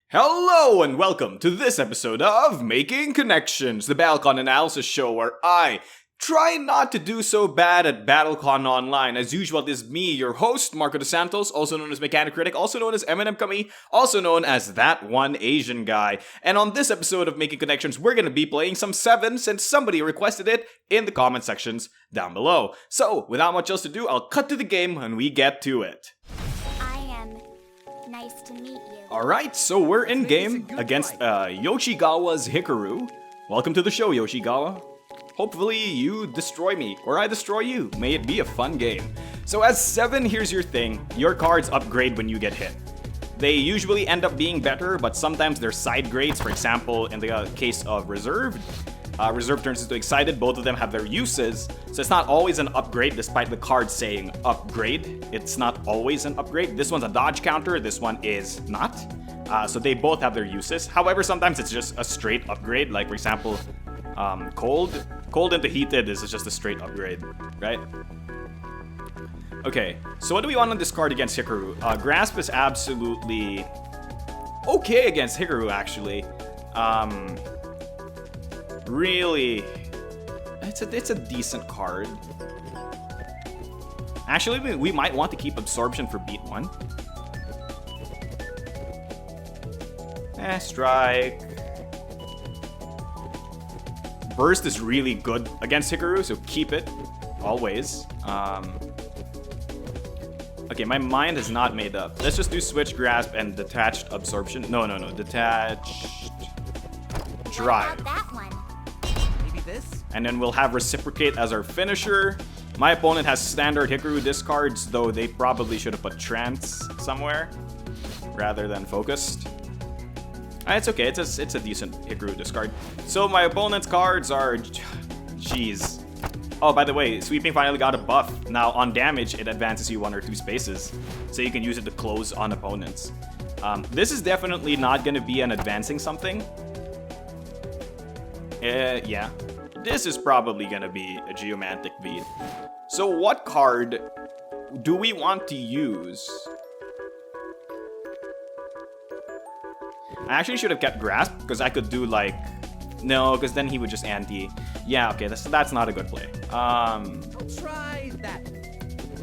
Hello and welcome to this episode of Making Connections, the BattleCON analysis show where I try not to do so bad at BattleCON Online. As usual, this is me, your host, Marco DeSantos, also known as Mechanic Critic, also known as Eminem Kami, also known as That One Asian Guy. And on this episode of Making Connections, we're going to be playing some 7 since somebody requested it in the comment sections down below. So, without much else to do, I'll cut to the game when we get to it. Nice to meet you. Alright, so we're in game against Yoshigawa's Hikaru. Welcome to the show, Yoshigawa. Hopefully you destroy me, or I destroy you. May it be a fun game. So as 7, here's your thing. Your cards upgrade when you get hit. They usually end up being better, but sometimes they're side grades. For example, in the case of Reserved, Reserve turns into Excited. Both of them have their uses, so it's not always an upgrade despite the card saying upgrade. It's not always an upgrade. This one's a dodge counter, this one is not. So they both have their uses. However, sometimes it's just a straight upgrade, like for example, Cold into Heated is just a straight upgrade, right? Okay, so what do we want on this card against Hikaru? Grasp is absolutely okay against Hikaru, actually. Really, it's a decent card. Actually, we might want to keep Absorption for beat 1. Strike. Burst is really good against Hikaru, so keep it, always. Okay, my mind has not made up. Let's just do Switch Grasp and Detached Absorption. No, Detached Drive. What about that one? And then we'll have Reciprocate as our finisher. My opponent has standard Hikaru discards, though they probably should have put Trance somewhere rather than Focused. It's okay, it's a decent Hikaru discard. So my opponent's cards are... Jeez. Oh, by the way, Sweeping finally got a buff. Now, on damage, it advances you 1 or 2 spaces, so you can use it to close on opponents. This is definitely not going to be an advancing something. Yeah. This is probably gonna be a Geomantic beat. So what card do we want to use? I actually should have kept Grasp, because I could do like... No, because then he would just anti... Yeah, okay, that's not a good play. I'll try that.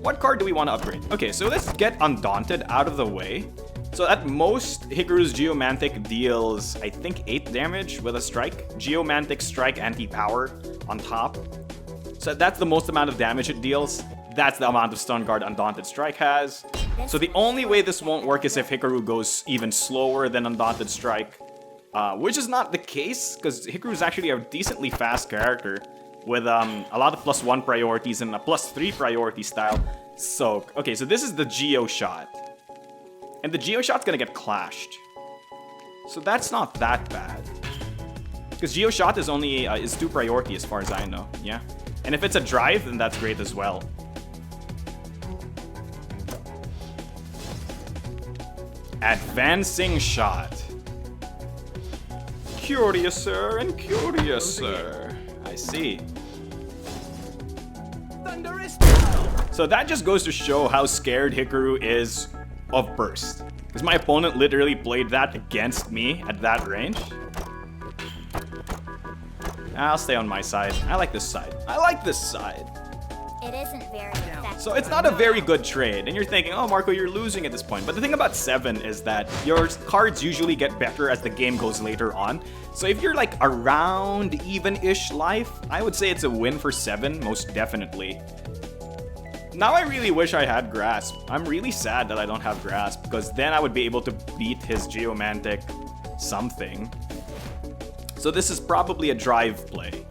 What card do we want to upgrade? Okay, so let's get Undaunted out of the way. So at most, Hikaru's Geomantic deals, I think, 8 damage with a strike. Geomantic strike anti-power on top. So that's the most amount of damage it deals. That's the amount of stun guard Undaunted Strike has. So the only way this won't work is if Hikaru goes even slower than Undaunted Strike. Which is not the case, because Hikaru is actually a decently fast character with a lot of +1 priorities and a +3 priority style. So, okay, so this is the Geo Shot. And the Geo Shot's gonna get clashed. So that's not that bad. Because Geo Shot is only is 2 priority as far as I know, yeah? And if it's a drive, then that's great as well. Advancing Shot. Curiouser and curiouser. I see. Thunderous. So that just goes to show how scared Hikaru is of Burst. Because my opponent literally played that against me at that range. I'll stay on my side. I like this side. It isn't very effective. So it's not a very good trade. And you're thinking, oh, Marco, you're losing at this point. But the thing about 7 is that your cards usually get better as the game goes later on. So if you're like around even-ish life, I would say it's a win for 7, most definitely. Now I really wish I had Grasp. I'm really sad that I don't have Grasp, because then I would be able to beat his Geomantic something. So this is probably a drive play.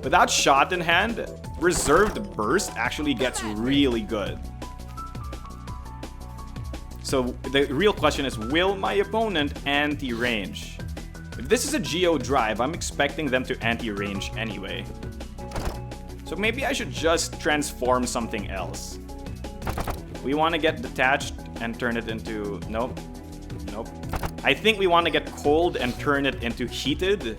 Without Shot in hand, Reserved Burst actually gets really good. So the real question is, will my opponent anti-range? If this is a Geo Drive, I'm expecting them to anti-range anyway. So maybe I should just transform something else. We want to get Detached and turn it into... Nope. I think we want to get Cold and turn it into Heated.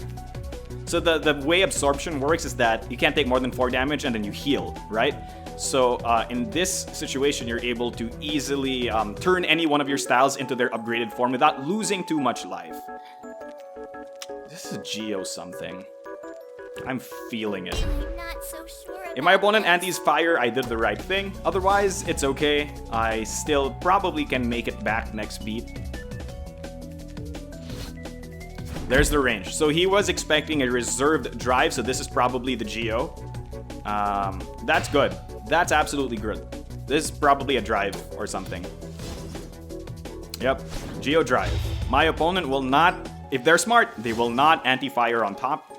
So the way Absorption works is that you can't take more than 4 damage and then you heal, right? So in this situation, you're able to easily turn any one of your styles into their upgraded form without losing too much life. This is Geo something. I'm feeling it. I'm not so sure If my about opponent this. antis fire, I did the right thing. Otherwise, it's okay. I still probably can make it back next beat. There's the range. So he was expecting a reserved drive, so this is probably the Geo. That's good. That's absolutely good. This is probably a drive or something. Yep, Geo drive. My opponent will not, if they're smart, they will not anti-fire on top.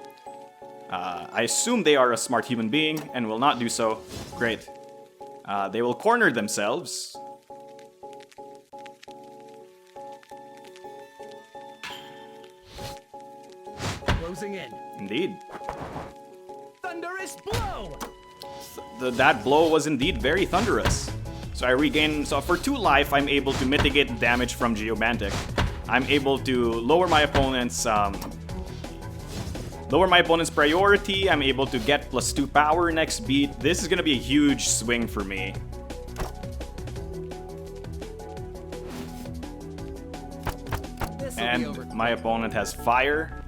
I assume they are a smart human being and will not do so. Great. They will corner themselves. Closing in. Indeed. Thunderous blow. That blow was indeed very thunderous. So I regain, so for 2 life, I'm able to mitigate the damage from Geomantic. I'm able to lower my opponent's priority. I'm able to get +2 power next beat. This is gonna be a huge swing for me. This'll be And over. my opponent has fire.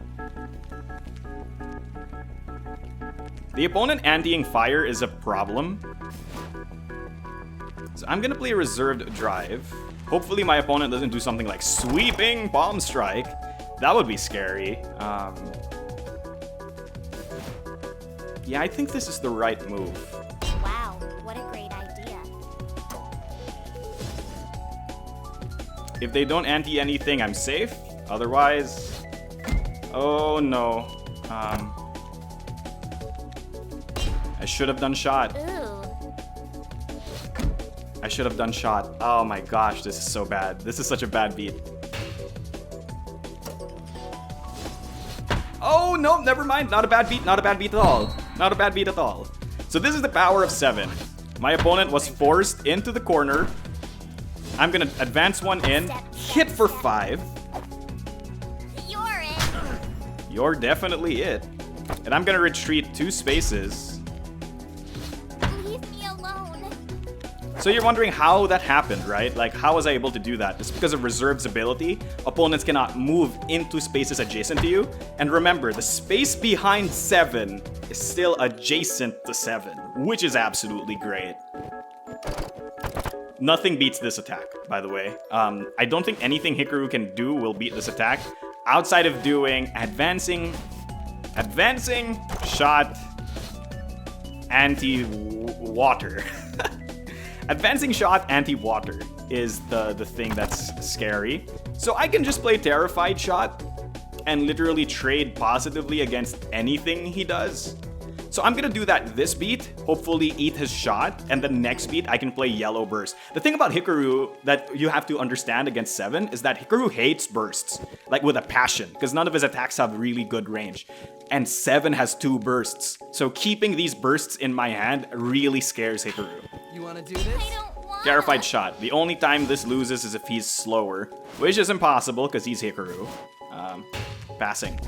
The opponent anti-ing fire is a problem. So I'm gonna play a reserved drive. Hopefully my opponent doesn't do something like sweeping bomb strike. That would be scary. Yeah, I think this is the right move. Wow, what a great idea. If they don't anti anything, I'm safe. Otherwise, oh no. I should have done shot. Ooh. I should have done shot. Oh my gosh, this is so bad. This is such a bad beat. Oh no, never mind. Not a bad beat. Not a bad beat at all. Not a bad beat at all. So this is the power of 7. My opponent was forced into the corner. I'm gonna advance 1 in, hit for 5. You're it. You're definitely it. And I'm gonna retreat 2 spaces. Leave me alone. So you're wondering how that happened, right? Like, how was I able to do that? It's because of Reserve's ability. Opponents cannot move into spaces adjacent to you. And remember, the space behind 7 is still adjacent to 7, which is absolutely great. Nothing beats this attack, by the way. I don't think anything Hikaru can do will beat this attack outside of doing advancing shot, anti-water. Advancing shot, anti-water is the thing that's scary. So I can just play Terrified Shot and literally trade positively against anything he does. So I'm gonna do that this beat, hopefully eat his shot, and the next beat I can play Yellow Burst. The thing about Hikaru that you have to understand against 7 is that Hikaru hates bursts, like with a passion, because none of his attacks have really good range. And 7 has 2 bursts, so keeping these bursts in my hand really scares Hikaru. You wanna do this? I don't want. Terrified Shot. The only time this loses is if he's slower, which is impossible because he's Hikaru. Passing.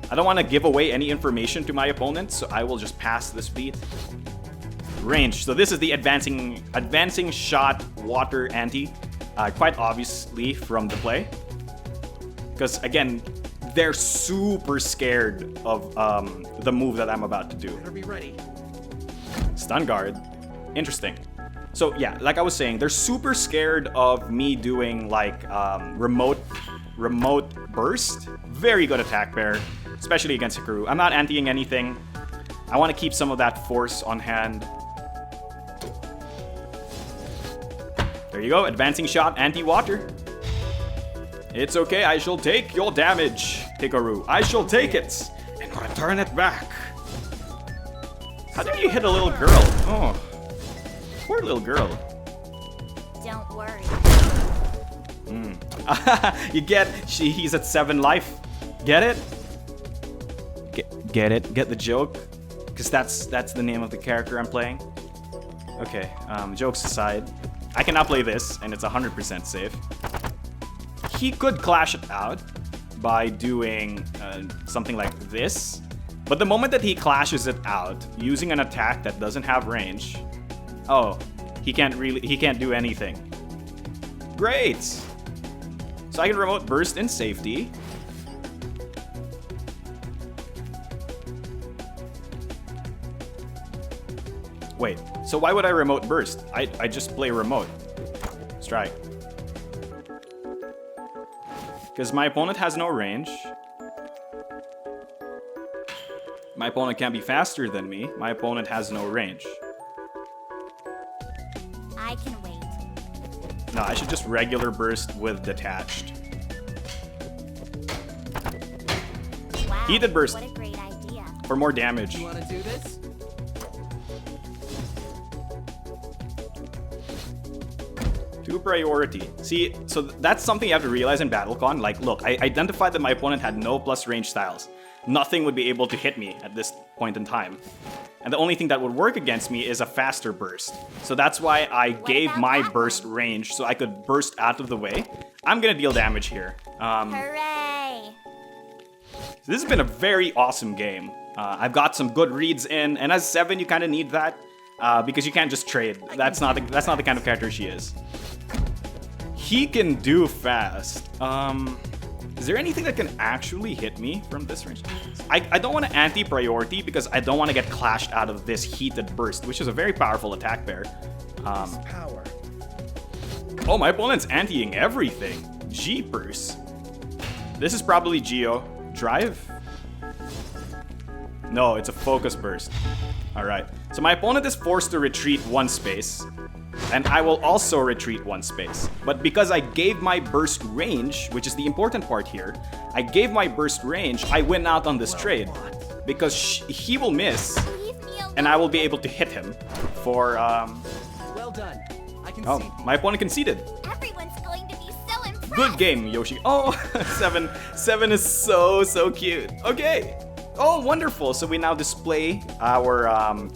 I don't want to give away any information to my opponent, so I will just pass this beat. Range. So this is the advancing shot water anti, quite obviously from the play. Because again, they're super scared of the move that I'm about to do. Better be ready. Stun guard. Interesting. So yeah, like I was saying, they're super scared of me doing like remote burst. Very good attack pair, especially against Hikaru. I'm not anti-ing anything. I want to keep some of that force on hand. There you go, advancing shot, anti-water. It's okay, I shall take your damage, Hikaru. I shall take it and return it back. How dare you hit a little girl? Oh, poor little girl. Don't worry. You get, he's at 7 life. Get it? Get it? Get the joke? Because that's the name of the character I'm playing. Okay, jokes aside, I cannot play this, and it's 100% safe. He could clash it out by doing something like this, But the moment that he clashes it out using an attack that doesn't have range, oh, he can't do anything. Great! So I can remote burst in safety. Wait, so why would I remote burst? I just play remote. Strike. Because my opponent has no range. My opponent can't be faster than me. My opponent has no range. I can wait. No, I should just regular burst with detached. Wow. Heated burst. What a great idea. For more damage. You wanna do this? Two priority. See, so that's something you have to realize in BattleCON. Like, look, I identified that my opponent had no plus range styles. Nothing would be able to hit me at this point in time. And the only thing that would work against me is a faster burst. So that's why I gave my burst range so I could burst out of the way. I'm gonna deal damage here. Hooray! So this has been a very awesome game. I've got some good reads in, and as 7, you kind of need that because you can't just trade. That's not the kind of character she is. He can do fast. Is there anything that can actually hit me from this range? I don't want to anti-priority because I don't want to get clashed out of this heated burst, which is a very powerful attack pair. Power. Oh, my opponent's anti-ing everything. Jeepers. This is probably Geo. Drive? No, it's a focus burst. Alright. So my opponent is forced to retreat 1 space. And I will also retreat 1 space. But because I gave my burst range, which is the important part here, I gave my burst range, I win out on this trade. Because he will miss, Leave me alone. and I will be able to hit him for, Well done. I can Oh, see. my opponent conceded. Everyone's going to be so impressed. Good game, Yoshi. Oh, 7. 7 is so cute. Okay. Oh, wonderful. So we now display our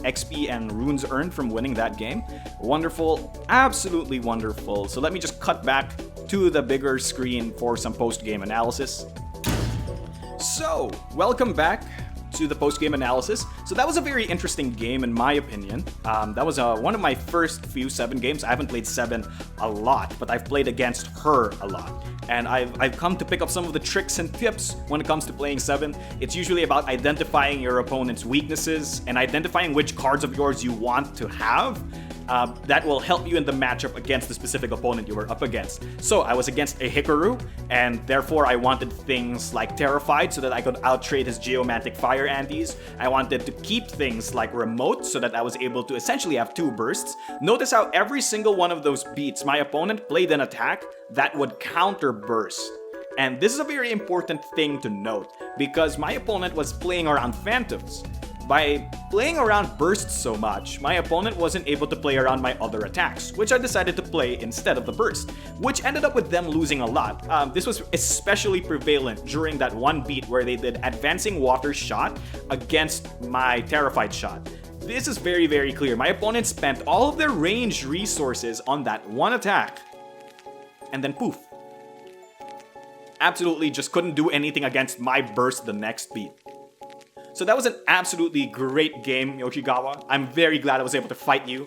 XP and runes earned from winning that game. Wonderful. Absolutely wonderful. So let me just cut back to the bigger screen for some post-game analysis. So, welcome back to the post-game analysis. So that was a very interesting game in my opinion. That was one of my first few 7 games. I haven't played 7 a lot, but I've played against her a lot. And I've come to pick up some of the tricks and tips when it comes to playing 7. It's usually about identifying your opponent's weaknesses and identifying which cards of yours you want to have. That will help you in the matchup against the specific opponent you were up against. So I was against a Hikaru, and therefore I wanted things like Terrified so that I could outtrade his Geomantic Fire antis. I wanted to keep things like Remote so that I was able to essentially have 2 bursts. Notice how every single one of those beats, my opponent played an attack that would counter burst. And this is a very important thing to note, because my opponent was playing around Phantoms. By playing around bursts so much, my opponent wasn't able to play around my other attacks, which I decided to play instead of the burst, which ended up with them losing a lot. This was especially prevalent during that one beat where they did Advancing Water shot against my Terrified shot. This is very clear. My opponent spent all of their range resources on that one attack, and then poof. Absolutely just couldn't do anything against my burst the next beat. So that was an absolutely great game, Yoshigawa. I'm very glad I was able to fight you.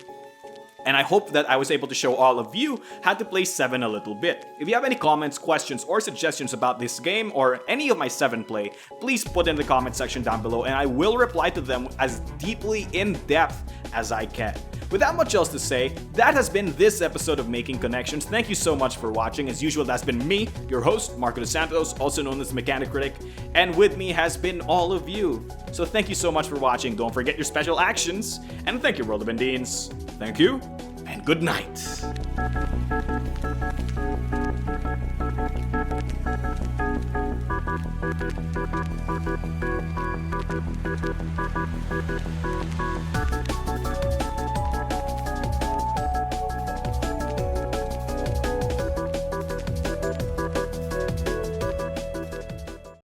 And I hope that I was able to show all of you how to play 7 a little bit. If you have any comments, questions, or suggestions about this game or any of my 7 play, please put in the comment section down below and I will reply to them as deeply in depth as I can. Without much else to say, that has been this episode of Making Connections. Thank you so much for watching. As usual, that's been me, your host, Marco Dos Santos, also known as the Mechanic Critic, and with me has been all of you. So thank you so much for watching. Don't forget your special actions, and thank you, World of Indians. Thank you, and good night.